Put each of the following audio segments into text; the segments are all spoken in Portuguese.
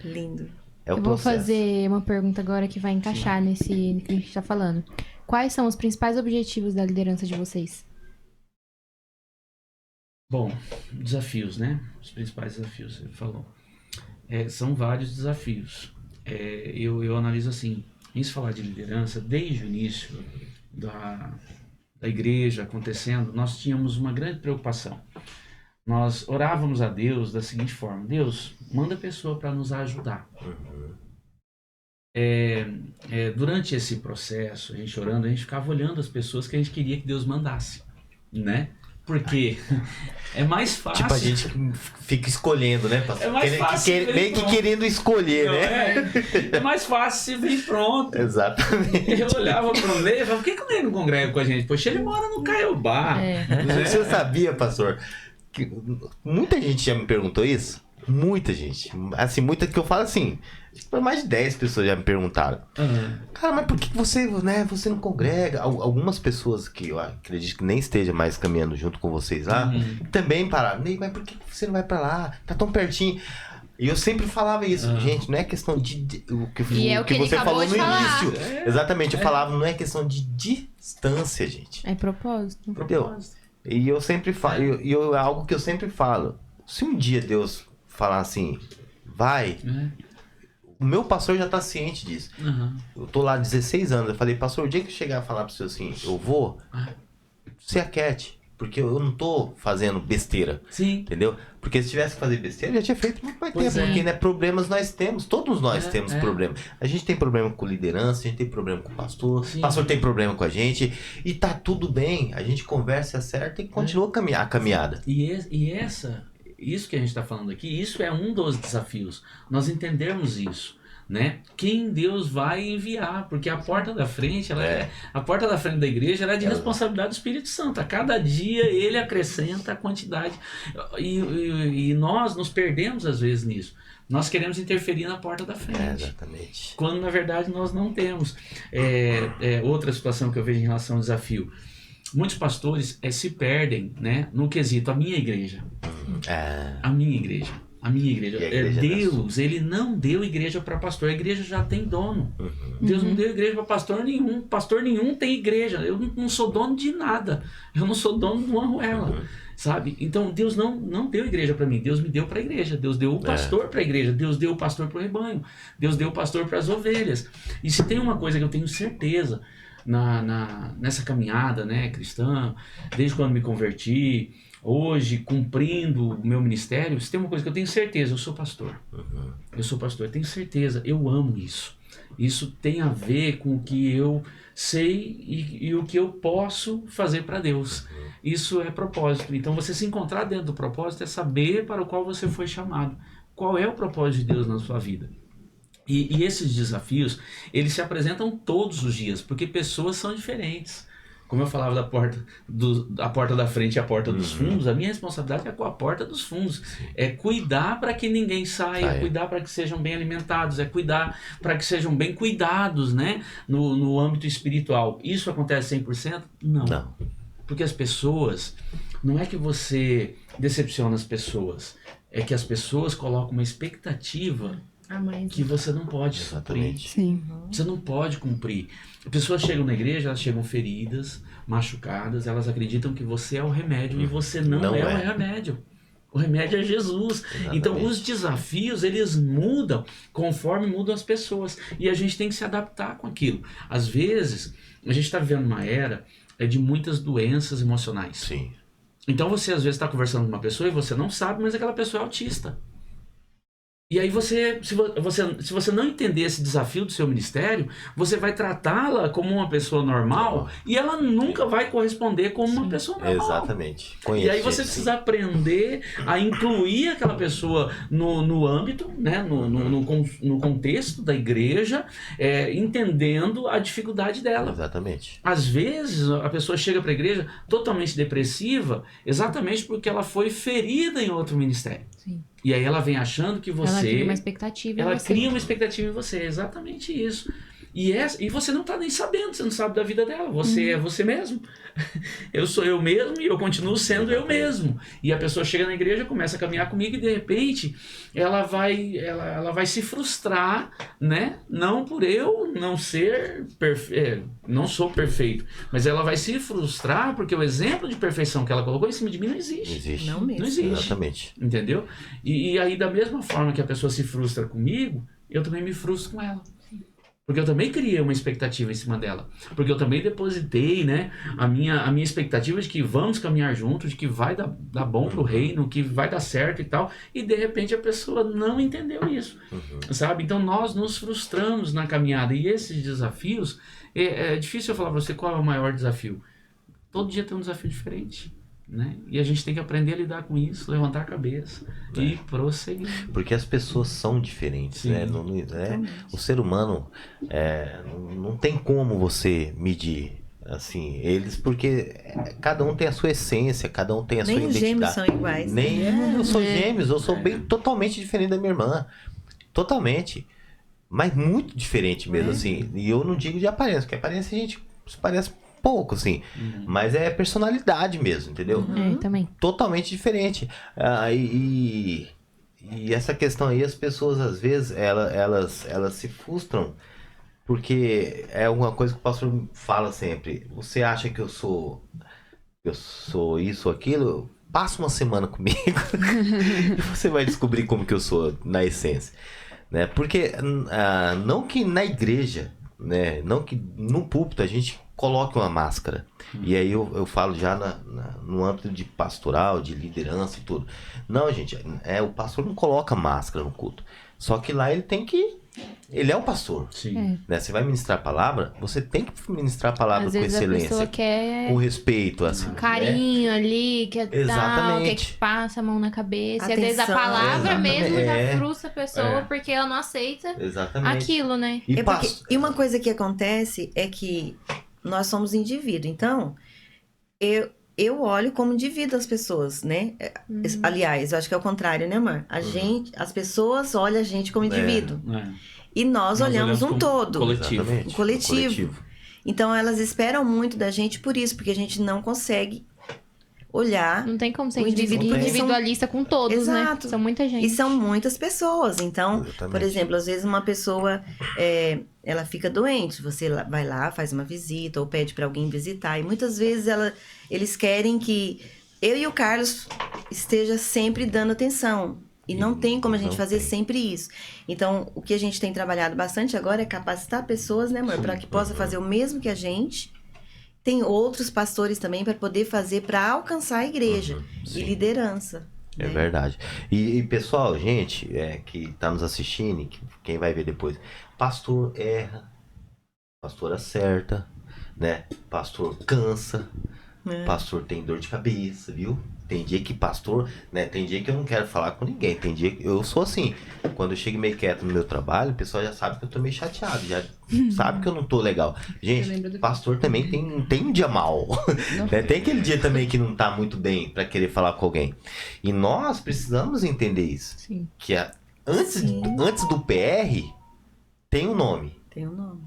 Lindo. É o Eu vou processo. fazer uma pergunta agora que vai encaixar nesse que a gente tá falando. Quais são os principais objetivos da liderança de vocês? Bom, desafios, né? Os principais desafios, ele falou. São vários desafios. Eu analiso assim, em se falar de liderança, desde o início da igreja acontecendo, nós tínhamos uma grande preocupação. Nós orávamos a Deus da seguinte forma: Deus, manda pessoa para nos ajudar. Durante esse processo, a gente orando, a gente ficava olhando as pessoas que a gente queria que Deus mandasse, né? Porque é mais fácil. Tipo, a gente fica escolhendo, né, pastor? É mais fácil meio que querendo escolher, Não, né? é mais fácil se vir pronto. Exatamente. Eu olhava para o Ney e falava, por que o Ney não congrega com a gente? Poxa, ele mora no Caiobá. Você sabia, pastor, que muita gente já me perguntou isso? Muita gente. Assim, muita que eu falo assim, mais de 10 pessoas já me perguntaram. Cara, mas por que você, né, você não congrega? Algumas pessoas que eu acredito que nem esteja mais caminhando junto com vocês lá, também pararam. Ney, mas por que você não vai pra lá? Tá tão pertinho. E eu sempre falava isso, gente, não é questão de o que você falou no início. Exatamente, eu falava, não é questão de distância, gente. É propósito. Entendeu? E eu sempre falo, é algo que eu sempre falo. Se um dia Deus falar assim, vai, o meu pastor já tá ciente disso. Eu tô lá há 16 anos, eu falei, pastor, o dia que eu chegar a falar pro senhor assim, eu vou, se aquiete. Porque eu não tô fazendo besteira. Sim. Entendeu? Porque se tivesse que fazer besteira, eu já tinha feito muito mais tempo. Porque, né, problemas nós temos. Todos nós temos problemas. A gente tem problema com liderança, a gente tem problema com o pastor. O pastor tem problema com a gente. E tá tudo bem. A gente conversa, acerta e continua a caminhada. Isso que a gente está falando aqui, isso é um dos desafios. Nós entendermos isso. Né? Quem Deus vai enviar, porque a porta da frente, a porta da frente da igreja, ela é de responsabilidade do Espírito Santo. A cada dia ele acrescenta a quantidade e nós nos perdemos às vezes nisso. Nós queremos interferir na porta da frente. Exatamente. Quando na verdade nós não temos. Outra situação que eu vejo em relação ao desafio. Muitos pastores se perdem, né, no quesito a minha igreja. A minha igreja. A minha igreja. Deus, ele não deu igreja para pastor. A igreja já tem dono. Deus não deu igreja para pastor nenhum. Pastor nenhum tem igreja. Eu não sou dono de nada. Eu não sou dono de uma arruela. Sabe? Então Deus não deu igreja para mim. Deus me deu para a igreja. Deus deu o pastor para a igreja. Deus deu o pastor para o rebanho. Deus deu o pastor para as ovelhas. E se tem uma coisa que eu tenho certeza nessa caminhada, né, cristã, desde quando me converti, hoje, cumprindo o meu ministério, se tem uma coisa que eu tenho certeza, eu sou pastor. Eu sou pastor, eu tenho certeza, eu amo isso. Isso tem a ver com o que eu sei e o que eu posso fazer para Deus. Isso é propósito. Então, você se encontrar dentro do propósito é saber para o qual você foi chamado. Qual é o propósito de Deus na sua vida? E esses desafios, eles se apresentam todos os dias, porque pessoas são diferentes. Como eu falava da porta da frente e a porta dos fundos, a minha responsabilidade é com a porta dos fundos. É cuidar para que ninguém saia, cuidar para que sejam bem alimentados, é cuidar para que sejam bem cuidados, né, no âmbito espiritual. Isso acontece 100%? Não. Porque as pessoas, não é que você decepciona as pessoas, é que as pessoas colocam uma expectativa que você não pode cumprir. Sim. Você não pode cumprir. As pessoas chegam na igreja, elas chegam feridas, machucadas, elas acreditam que você é o remédio e você não é o remédio. O remédio é Jesus. Exatamente. Então os desafios, eles mudam conforme mudam as pessoas. E a gente tem que se adaptar com aquilo. Às vezes, a gente está vivendo uma era de muitas doenças emocionais. Sim. Então você às vezes está conversando com uma pessoa e você não sabe, mas aquela pessoa é autista. E aí se você não entender esse desafio do seu ministério, você vai tratá-la como uma pessoa normal e ela nunca vai corresponder como uma pessoa normal. Exatamente. E aí você precisa aprender a incluir aquela pessoa no âmbito, né, no contexto da igreja, entendendo a dificuldade dela. Exatamente. Às vezes a pessoa chega para a igreja totalmente depressiva, exatamente porque ela foi ferida em outro ministério. Sim. E aí ela vem achando que você... Ela cria uma expectativa em você. Ela cria uma expectativa em você, exatamente isso. E você não tá nem sabendo, você não sabe da vida dela. Você é você mesmo. Eu sou eu mesmo e eu continuo sendo eu mesmo. E a pessoa chega na igreja, começa a caminhar comigo e de repente ela vai se frustrar, né? Não por eu não ser não sou perfeito, mas ela vai se frustrar porque o exemplo de perfeição que ela colocou em cima de mim não existe. Não existe. Não mesmo. Não existe. Exatamente. Entendeu? E aí, da mesma forma que a pessoa se frustra comigo, eu também me frustro com ela. Porque eu também criei uma expectativa em cima dela. Porque eu também depositei, né, a minha expectativa de que vamos caminhar juntos, de que vai dar bom pro reino, que vai dar certo e tal. E de repente a pessoa não entendeu isso. Sabe? Então nós nos frustramos na caminhada. E esses desafios, é difícil eu falar pra você qual é o maior desafio. Todo dia tem um desafio diferente. Né? E a gente tem que aprender a lidar com isso, levantar a cabeça e prosseguir. Porque as pessoas são diferentes, né? O ser humano não tem como você medir assim eles, porque cada um tem a sua essência, cada um tem a sua identidade. Nem os gêmeos são iguais. Eu sou gêmeos, eu sou bem totalmente diferente da minha irmã, totalmente, mas muito diferente mesmo assim. E eu não digo de aparência, porque aparência a gente se parece pouco, assim. Mas é personalidade mesmo, entendeu? Também. Totalmente diferente. E essa questão aí, as pessoas, às vezes, elas se frustram porque é uma coisa que o pastor fala sempre. Você acha que eu sou isso ou aquilo? Passa uma semana comigo e você vai descobrir como que eu sou na essência. Né? Porque não que na igreja, né? Não que no púlpito a gente coloque uma máscara. E aí eu falo já no âmbito de pastoral, de liderança e tudo. Não, gente, o pastor não coloca máscara no culto. Só que lá ele é o pastor. Sim. Né? Você vai ministrar a palavra, você tem que ministrar a palavra Às com vezes excelência. a pessoa quer com respeito, assim. carinho ali, quer dar, Exatamente. quer que passa a mão na cabeça. E às vezes a Atenção. palavra mesmo já É. frustra a pessoa porque ela não aceita Exatamente. aquilo, né? E uma coisa que acontece é que nós somos indivíduos. Então, eu olho como indivíduo as pessoas, né? Aliás, eu acho que é o contrário, né, Mar? As pessoas olham a gente como indivíduo. E nós olhamos um todo. Coletivo. Exatamente. Um coletivo. Então, elas esperam muito da gente por isso, porque a gente não consegue olhar. Não tem como ser O indivíduo, porque individualista com todos, Exato. né? São muita gente. E são muitas pessoas. Então, Exatamente. por exemplo, às vezes uma pessoa ela fica doente, você vai lá, faz uma visita ou pede para alguém visitar. E muitas vezes eles querem que eu e o Carlos esteja sempre dando atenção. E não tem como a gente fazer sempre isso. Então, o que a gente tem trabalhado bastante agora é capacitar pessoas, né, amor? Para que possa fazer o mesmo que a gente. Tem outros pastores também para poder fazer, para alcançar a igreja e liderança. É né? verdade. E pessoal, gente que tá nos assistindo, quem vai ver depois, pastor erra, pastor acerta, né? Pastor cansa, pastor tem dor de cabeça, viu? Tem dia que pastor, né? Tem dia que eu não quero falar com ninguém. Tem dia que eu sou assim. Quando eu chego meio quieto no meu trabalho, o pessoal já sabe que eu tô meio chateado. Já sabe que eu não tô legal. Gente, pastor também tem um dia mal. Né? Tem aquele dia também que não tá muito bem pra querer falar com alguém. E nós precisamos entender isso. Sim. Que antes do PR, tem um nome. Tem um nome.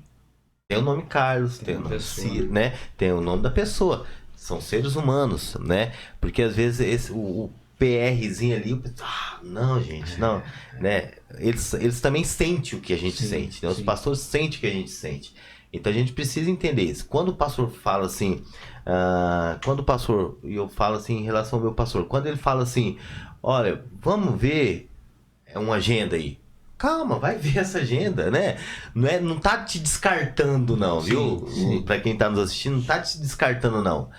Tem o nome Carlos, tem o nome Ciro, né? Tem o nome da pessoa. São seres humanos, né? Porque às vezes o PRzinho ali, não, gente, não, né? Eles também sentem o que a gente sente, né? Os pastores sentem o que a gente sente. Então a gente precisa entender isso. Quando o pastor fala assim, e eu falo assim em relação ao meu pastor, quando ele fala assim, olha, vamos ver uma agenda aí. Calma, vai ver essa agenda, né? Não tá te descartando não, viu? Pra quem tá nos assistindo, não tá te descartando não.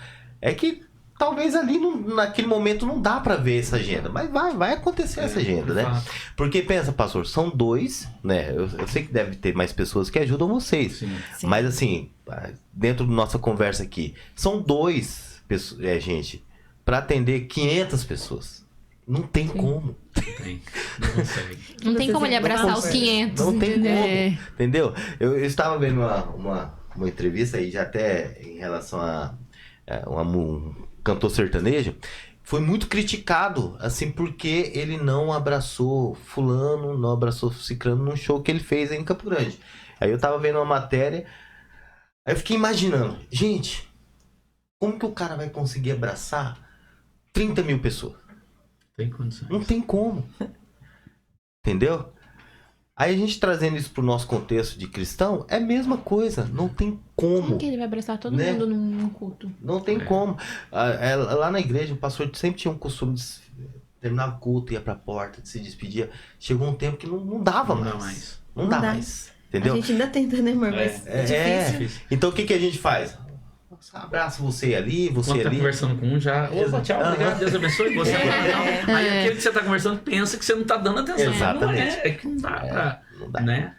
É que talvez ali naquele momento não dá pra ver essa agenda, mas vai acontecer essa agenda, né? Porque pensa, pastor, são dois, né? Eu sei que deve ter mais pessoas que ajudam vocês, Sim. mas assim, dentro da nossa conversa aqui, são dois, gente, pra atender 500 pessoas. Não tem como. Não consegue. Não tem como ele abraçar os 500. Não tem entendeu? como, entendeu? Eu estava vendo uma entrevista aí, já até em relação a um cantor sertanejo, foi muito criticado, assim, porque ele não abraçou fulano, não abraçou cicrano num show que ele fez em Campo Grande. Aí eu tava vendo uma matéria, aí eu fiquei imaginando, gente, como que o cara vai conseguir abraçar 30 mil pessoas? Tem condições. Não tem como. Entendeu? Aí a gente trazendo isso pro nosso contexto de cristão, é a mesma coisa. Não tem como. Como que ele vai abraçar todo né? mundo num culto? Não tem como. Lá na igreja, o pastor sempre tinha um costume de terminar o culto, ia pra porta, de se despedir. Chegou um tempo que não dava Não mais. dá mais. Não dá mais. Entendeu? A gente ainda tenta, né, amor? Mas é difícil. Então o que a gente faz? Abraça você ali, você Quando tá ali. conversando com um já. Opa, tchau, obrigado, Deus abençoe. Você não. Aí aquele que você tá conversando pensa que você não tá dando atenção. Exatamente. Não é que não dá pra. Não dá. Né?